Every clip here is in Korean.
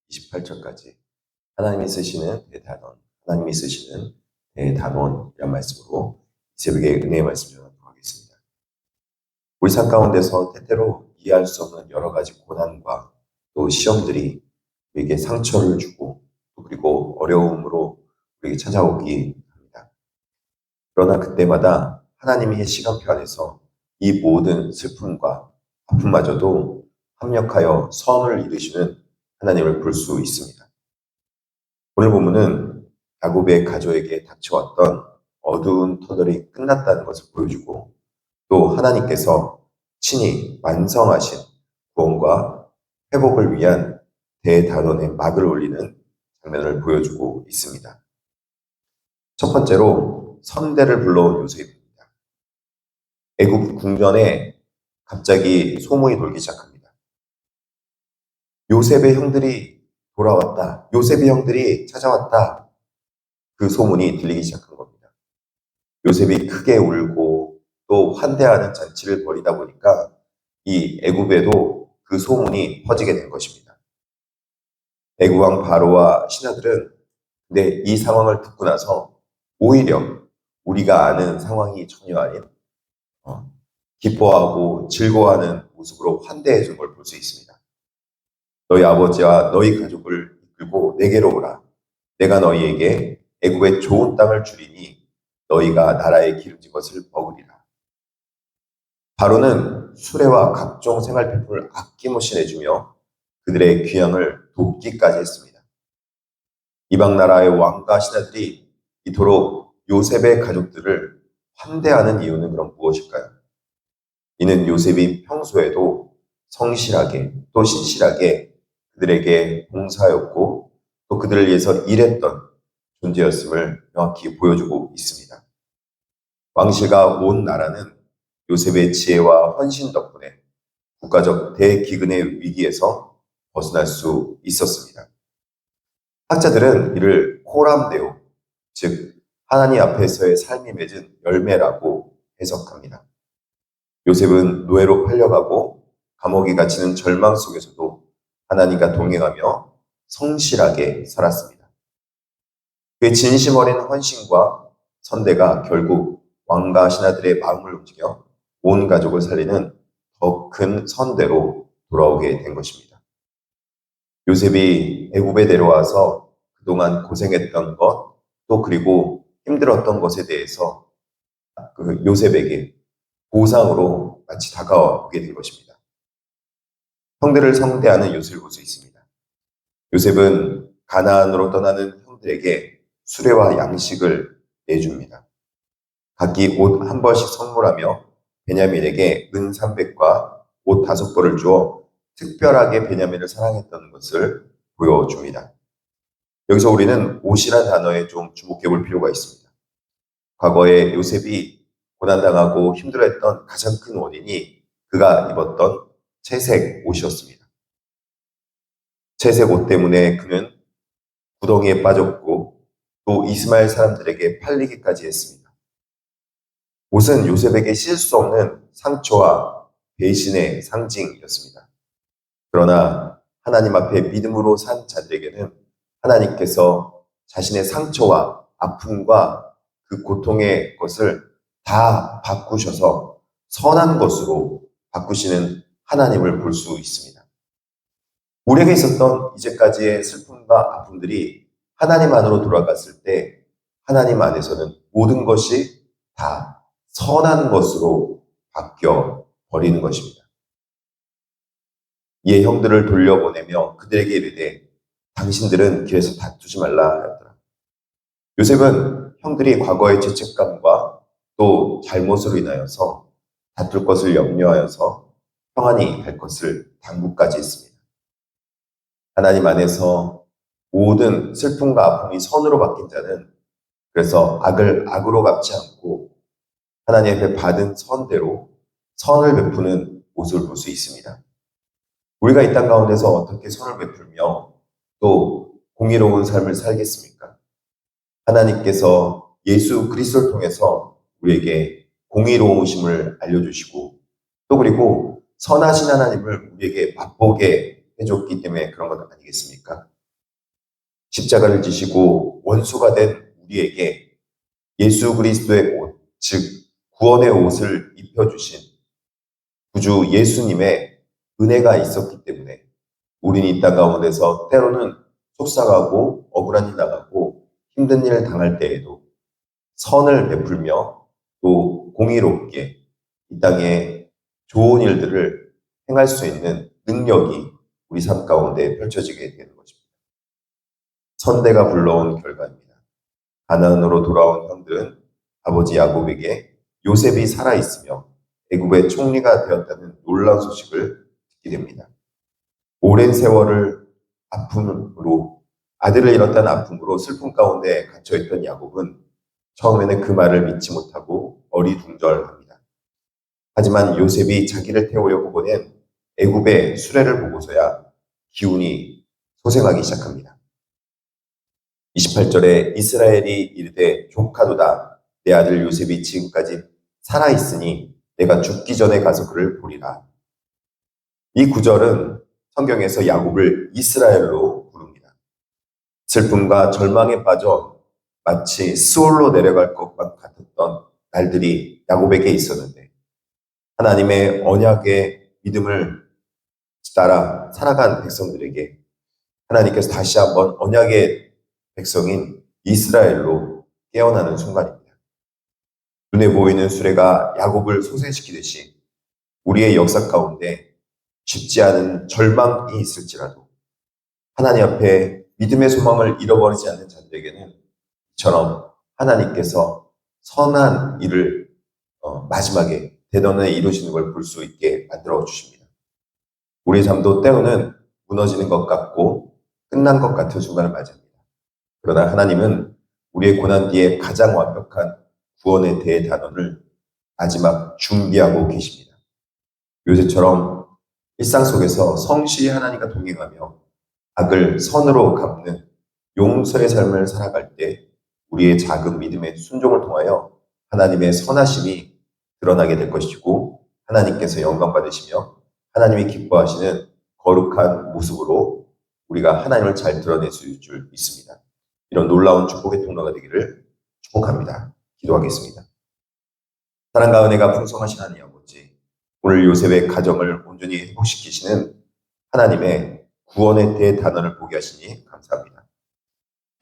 (28절까지) 하나님이 쓰시는 대단원, 하나님이 쓰시는 대단원이란 말씀으로 이 새벽에 은혜의 말씀 전하도록 하겠습니다. 우리 삶 가운데서 때때로 이해할 수 없는 여러 가지 고난과 또 시험들이 우리에게 상처를 주고 또 그리고 어려움으로 우리에게 찾아오기 합니다. 그러나 그때마다 하나님의 시간표 안에서 이 모든 슬픔과 아픔마저도 합력하여 선을 이루시는 하나님을 볼 수 있습니다. 오늘 본문은 야곱의 가족에게 닥쳐왔던 어두운 터널이 끝났다는 것을 보여주고 또 하나님께서 친히 완성하신 구원과 회복을 위한 대단원의 막을 올리는 장면을 보여주고 있습니다. 첫 번째로 선대를 불러온 요셉입니다. 애굽 궁전에 갑자기 소문이 돌기 시작합니다. 요셉의 형들이 돌아왔다. 요셉의 형들이 찾아왔다. 그 소문이 들리기 시작한 겁니다. 요셉이 크게 울고 또 환대하는 잔치를 벌이다 보니까 이 애굽에도 그 소문이 퍼지게 된 것입니다. 애굽 왕 바로와 신하들은 근데 이 상황을 듣고 나서 오히려 우리가 아는 상황이 전혀 아닌 기뻐하고 즐거워하는 모습으로 환대해 준 걸 볼 수 있습니다. 너희 아버지와 너희 가족을 이끌고 내게로 오라. 내가 너희에게 애굽의 좋은 땅을 주리니 너희가 나라의 기름진 것을 먹으리라. 바로는 수레와 각종 생활필품을 아낌없이 내주며 그들의 귀향을 돕기까지 했습니다. 이방 나라의 왕과 신하들이 이토록 요셉의 가족들을 환대하는 이유는 그럼 무엇일까요? 이는 요셉이 평소에도 성실하게 또 신실하게 그들에게 봉사하였고 또 그들을 위해서 일했던 존재였음을 명확히 보여주고 있습니다. 왕실과 온 나라는 요셉의 지혜와 헌신 덕분에 국가적 대기근의 위기에서 벗어날 수 있었습니다. 학자들은 이를 코람데오, 즉 하나님 앞에서의 삶이 맺은 열매라고 해석합니다. 요셉은 노예로 팔려가고 감옥에 갇히는 절망 속에서도 하나님과 동행하며 성실하게 살았습니다. 그의 진심 어린 헌신과 선대가 결국 왕과 신하들의 마음을 움직여 온 가족을 살리는 더 큰 선대로 돌아오게 된 것입니다. 요셉이 애굽에 내려와서 그동안 고생했던 것, 또 그리고 힘들었던 것에 대해서 그 요셉에게 보상으로 마치 다가오게 된 것입니다. 형들을 성대하는 요셉을 볼 수 있습니다. 요셉은 가나안으로 떠나는 형들에게 수레와 양식을 내줍니다. 각기 옷 한 벌씩 선물하며 베냐민에게 은 300과 옷 5벌을 주어 특별하게 베냐민을 사랑했던 것을 보여줍니다. 여기서 우리는 옷이란 단어에 좀 주목해 볼 필요가 있습니다. 과거에 요셉이 고난당하고 힘들어했던 가장 큰 원인이 그가 입었던 채색 옷이었습니다. 채색 옷 때문에 그는 구덩이에 빠졌고 또 이스마엘 사람들에게 팔리기까지 했습니다. 옷은 요셉에게 씻을 수 없는 상처와 배신의 상징이었습니다. 그러나 하나님 앞에 믿음으로 산 자들에게는 하나님께서 자신의 상처와 아픔과 그 고통의 것을 다 바꾸셔서 선한 것으로 바꾸시는 하나님을 볼 수 있습니다. 우리에게 있었던 이제까지의 슬픔과 아픔들이 하나님 안으로 돌아갔을 때 하나님 안에서는 모든 것이 다 선한 것으로 바뀌어 버리는 것입니다. 이에 형들을 돌려보내며 그들에게 이르되 당신들은 길에서 다투지 말라 하였더라. 요셉은 형들이 과거의 죄책감과 또 잘못으로 인하여서 다툴 것을 염려하여서 평안히 갈 것을 당부까지 했습니다. 하나님 안에서 모든 슬픔과 아픔이 선으로 바뀐 자는 그래서 악을 악으로 갚지 않고 하나님 앞에 받은 선대로 선을 베푸는 모습을 볼 수 있습니다. 우리가 이 땅 가운데서 어떻게 선을 베풀며 또 공의로운 삶을 살겠습니까? 하나님께서 예수 그리스도를 통해서 우리에게 공의로우심을 알려주시고 또 그리고 선하신 하나님을 우리에게 맛보게 해줬기 때문에 그런 것 아니겠습니까? 십자가를 지시고 원수가 된 우리에게 예수 그리스도의 옷, 즉 구원의 옷을 입혀주신 구주 예수님의 은혜가 있었기 때문에 우리는 이 땅 가운데서 때로는 속상하고 억울한 일 당하고 힘든 일을 당할 때에도 선을 베풀며 또 공의롭게 이 땅에 좋은 일들을 행할 수 있는 능력이 우리 삶 가운데 펼쳐지게 되는 것입니다. 선대가 불러온 결과입니다. 가나안으로 돌아온 형들은 아버지 야곱에게 요셉이 살아있으며 애굽의 총리가 되었다는 놀라운 소식을 듣게 됩니다. 오랜 세월을 아픔으로 아들을 잃었다는 아픔으로 슬픔 가운데 갇혀있던 야곱은 처음에는 그 말을 믿지 못하고 어리둥절합니다. 하지만 요셉이 자기를 태우려고 보낸 애굽의 수레를 보고서야 기운이 소생하기 시작합니다. 28절에 이스라엘이 이르되 조카도다 내 아들 요셉이 지금까지 살아있으니 내가 죽기 전에 가서 그를 보리라. 이 구절은 성경에서 야곱을 이스라엘로 부릅니다. 슬픔과 절망에 빠져 마치 스올로 내려갈 것만 같았던 날들이 야곱에게 있었는데 하나님의 언약의 믿음을 따라 살아간 백성들에게 하나님께서 다시 한번 언약의 백성인 이스라엘로 깨어나는 순간입니다. 눈에 보이는 수레가 야곱을 소생시키듯이 우리의 역사 가운데 쉽지 않은 절망이 있을지라도 하나님 앞에 믿음의 소망을 잃어버리지 않는 자들에게는 이처럼 하나님께서 선한 일을 마지막에 대전에 이루시는 걸 볼 수 있게 만들어 주십니다. 우리의 삶도 때로는 무너지는 것 같고 끝난 것 같은 순간을 맞이합니다. 그러나 하나님은 우리의 고난 뒤에 가장 완벽한 구원의 대단원을 마지막 준비하고 계십니다. 요새처럼 일상 속에서 성실히 하나님과 동행하며 악을 선으로 갚는 용서의 삶을 살아갈 때 우리의 작은 믿음의 순종을 통하여 하나님의 선하심이 드러나게 될 것이고 하나님께서 영광 받으시며 하나님이 기뻐하시는 거룩한 모습으로 우리가 하나님을 잘 드러낼 수 있을 줄 믿습니다. 이런 놀라운 축복의 통로가 되기를 축복합니다. 기도하겠습니다. 사랑과 은혜가 풍성하신 하나님 아버지, 오늘 요셉의 가정을 온전히 회복시키시는 하나님의 구원의 대단원을 보게 하시니 감사합니다.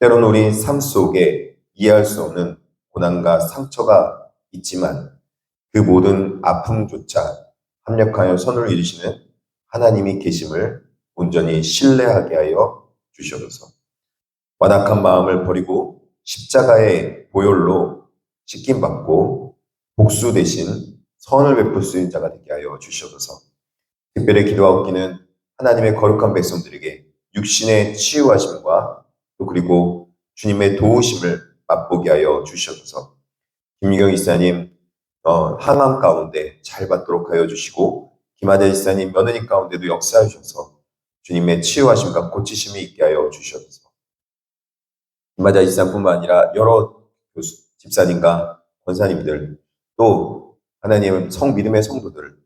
때로는 우리 삶 속에 이해할 수 없는 고난과 상처가 있지만 그 모든 아픔조차 합력하여 선을 이루시는 하나님이 계심을 온전히 신뢰하게 하여 주시옵소서. 완악한 마음을 버리고 십자가의 보혈로 씻김받고 복수 대신 선을 베풀 수 있는 자가 되게 하여 주시옵소서. 특별히 기도하옵기는 하나님의 거룩한 백성들에게 육신의 치유하심과 또 그리고 주님의 도우심을 맛보게 하여 주시옵소서. 김유경 이사님 항암 가운데 잘 받도록 하여 주시고 김하자 이사님 며느리 가운데도 역사하셔서 주님의 치유하심과 고치심이 있게 하여 주시옵소서. 김하자 이사뿐만 아니라 여러 집사님과 권사님들 또 하나님 믿음의 성도들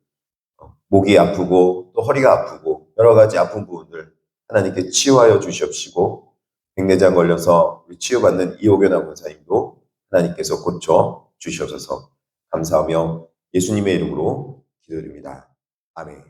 목이 아프고 또 허리가 아프고 여러 가지 아픈 부분들 하나님께 치유하여 주시옵시고 백내장 걸려서 치유받는 이호견 권사님도 하나님께서 고쳐 주시옵소서. 감사하며 예수님의 이름으로 기도드립니다. 아멘.